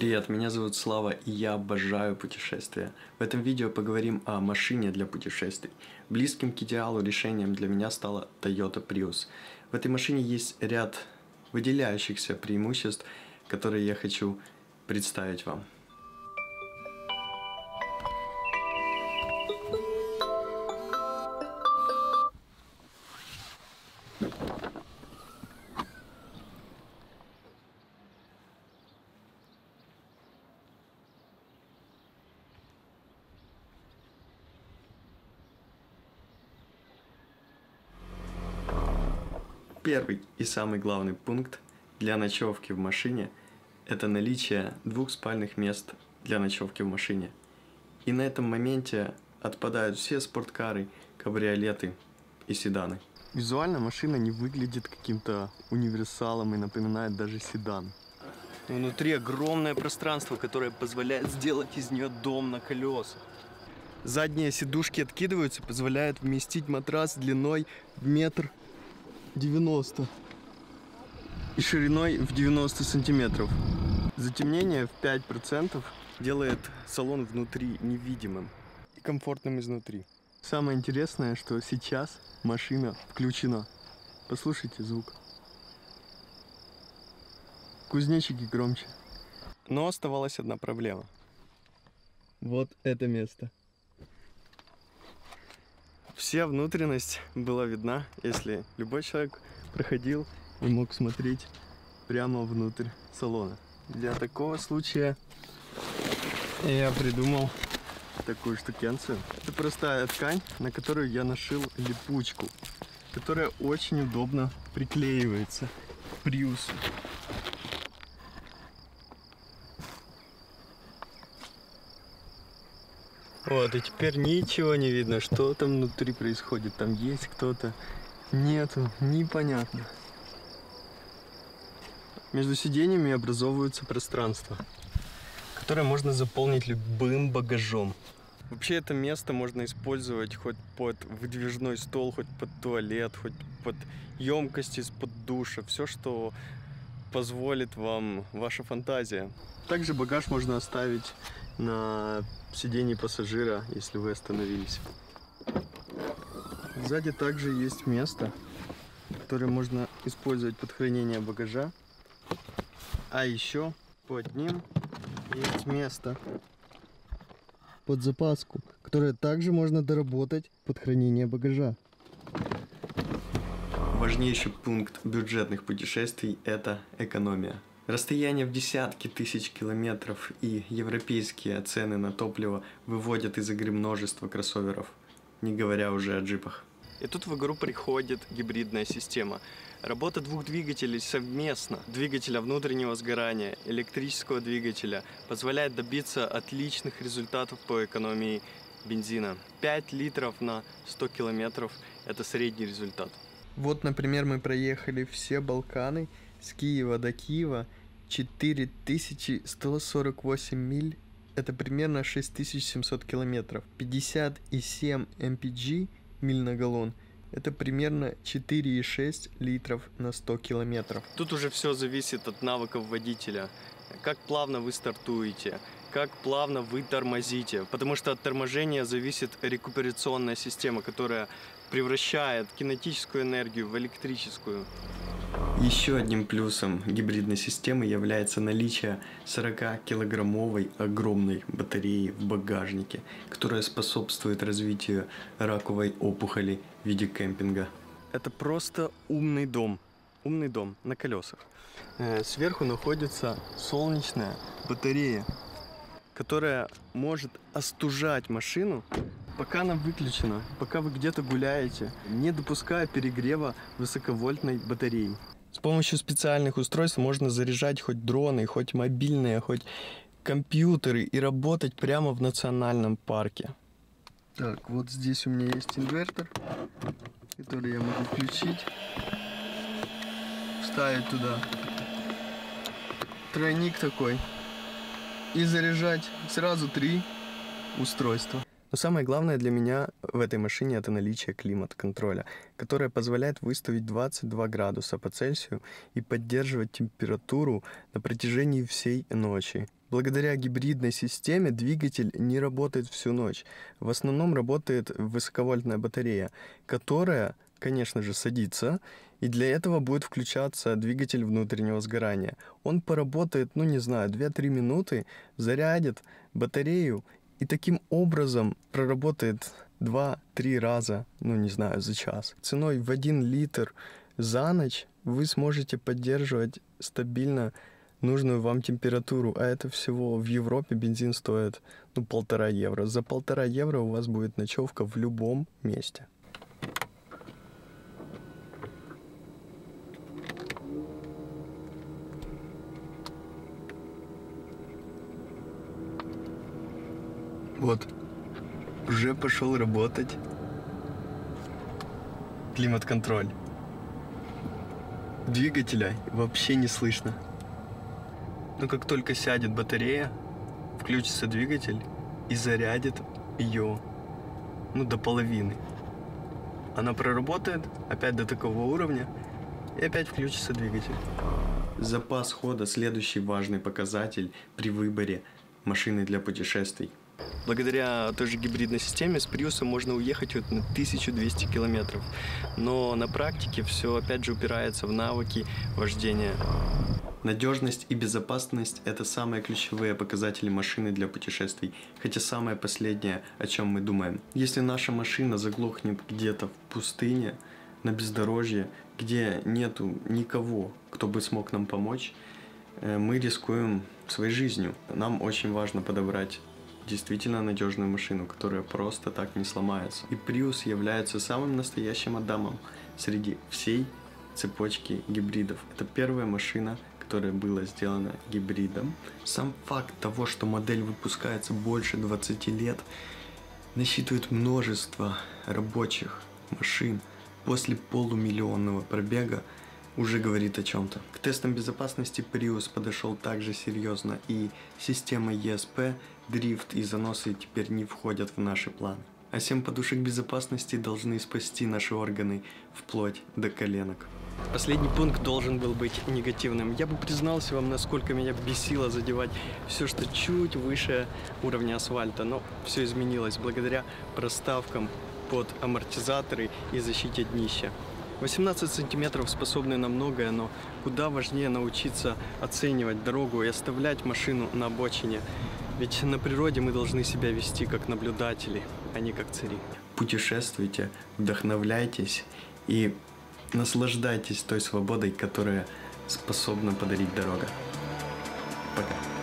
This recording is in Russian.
Привет, меня зовут Слава, и я обожаю путешествия. В этом видео поговорим о машине для путешествий. Близким к идеалу решением для меня стала Toyota Prius. В этой машине есть ряд выделяющихся преимуществ, которые я хочу представить вам. Первый и самый главный пункт для ночевки в машине – это наличие двух спальных мест для ночевки в машине. И на этом моменте отпадают все спорткары, кабриолеты и седаны. Визуально машина не выглядит каким-то универсалом и напоминает даже седан. Внутри огромное пространство, которое позволяет сделать из нее дом на колесах. Задние сидушки откидываются, позволяют вместить матрас длиной в 1,90 м и шириной в 90 сантиметров. Затемнение в 5% делает салон внутри невидимым и комфортным изнутри. Самое интересное, что сейчас машина включена. Послушайте звук. Кузнечики громче. Но оставалась одна проблема. Вот это место. Вся внутренность была видна, если любой человек проходил и мог смотреть прямо внутрь салона. Для такого случая я придумал такую штукенцию. Это простая ткань, на которую я нашил липучку, которая очень удобно приклеивается к Prius. Вот, и теперь ничего не видно, что там внутри происходит. Там есть кто-то, нету, непонятно. Между сиденьями образовывается пространство, которое можно заполнить любым багажом. Вообще это место можно использовать хоть под выдвижной стол, хоть под туалет, хоть под емкость из-под душа. Все, что позволит вам ваша фантазия. Также багаж можно оставить на сиденье пассажира, если вы остановились. Сзади также есть место, которое можно использовать под хранение багажа. А еще под ним есть место под запаску, которое также можно доработать под хранение багажа. Важнейший пункт бюджетных путешествий – это экономия. Расстояние в десятки тысяч километров и европейские цены на топливо выводят из игры множество кроссоверов, не говоря уже о джипах. И тут в игру приходит гибридная система. Работа двух двигателей совместно, двигателя внутреннего сгорания, электрического двигателя, позволяет добиться отличных результатов по экономии бензина. 5 литров на 100 километров – это средний результат. Вот, например, мы проехали все Балканы с Киева до Киева, 4148 миль, это примерно 6700 километров, 50,7 mpg миль на галлон, это примерно 4,6 литров на 100 километров. Тут уже все зависит от навыков водителя, как плавно вы стартуете, как плавно вы тормозите, потому что от торможения зависит рекуперационная система, которая превращает кинетическую энергию в электрическую. Еще одним плюсом гибридной системы является наличие 40-килограммовой огромной батареи в багажнике, которая способствует развитию раковой опухоли в виде кемпинга. Это просто умный дом на колесах. Сверху находится солнечная батарея, которая может остужать машину, пока она выключена, пока вы где-то гуляете, не допуская перегрева высоковольтной батареи. С помощью специальных устройств можно заряжать хоть дроны, хоть мобильные, хоть компьютеры и работать прямо в национальном парке. Так, вот здесь у меня есть инвертор, который я могу включить, вставить туда тройник такой и заряжать сразу 3 устройства. Но самое главное для меня в этой машине это наличие климат-контроля, которое позволяет выставить 22 градуса по Цельсию и поддерживать температуру на протяжении всей ночи. Благодаря гибридной системе двигатель не работает всю ночь. В основном работает высоковольтная батарея, которая, конечно же, садится, и для этого будет включаться двигатель внутреннего сгорания. Он поработает, ну не знаю, 2-3 минуты, зарядит батарею и таким образом проработает 2-3 раза, ну не знаю, за час. Ценой в 1 литр за ночь вы сможете поддерживать стабильно нужную вам температуру, а это всего в Европе бензин стоит 1,5 евро. За 1,5 евро у вас будет ночевка в любом месте. Вот, уже пошел работать климат-контроль. Двигателя вообще не слышно. Но как только сядет батарея, включится двигатель и зарядит ее, до половины. Она проработает опять до такого уровня, и опять включится двигатель. Запас хода – следующий важный показатель при выборе машины для путешествий. Благодаря той же гибридной системе с Prius можно уехать на 1200 километров. Но на практике все опять же упирается в навыки вождения. Надежность и безопасность – это самые ключевые показатели машины для путешествий, хотя самое последнее, о чем мы думаем. Если наша машина заглохнет где-то в пустыне, на бездорожье, где нету никого, кто бы смог нам помочь, мы рискуем своей жизнью. Нам очень важно подобрать действительно надежную машину, которая просто так не сломается. И Prius является самым настоящим Адамом среди всей цепочки гибридов. Это первая машина, которая была сделана гибридом. Сам факт того, что модель выпускается больше 20 лет, насчитывает множество рабочих машин после полумиллионного пробега, уже говорит о чем-то. К тестам безопасности Prius подошел также серьезно, и система ESP, дрифт и заносы теперь не входят в наши планы. А 7 подушек безопасности должны спасти наши органы вплоть до коленок. Последний пункт должен был быть негативным. Я бы признался вам, насколько меня бесило задевать все, что чуть выше уровня асфальта, но все изменилось благодаря проставкам под амортизаторы и защите днища. 18 сантиметров способны на многое, но куда важнее научиться оценивать дорогу и оставлять машину на обочине. Ведь на природе мы должны себя вести как наблюдатели, а не как цари. Путешествуйте, вдохновляйтесь и наслаждайтесь той свободой, которая способна подарить дорога. Пока.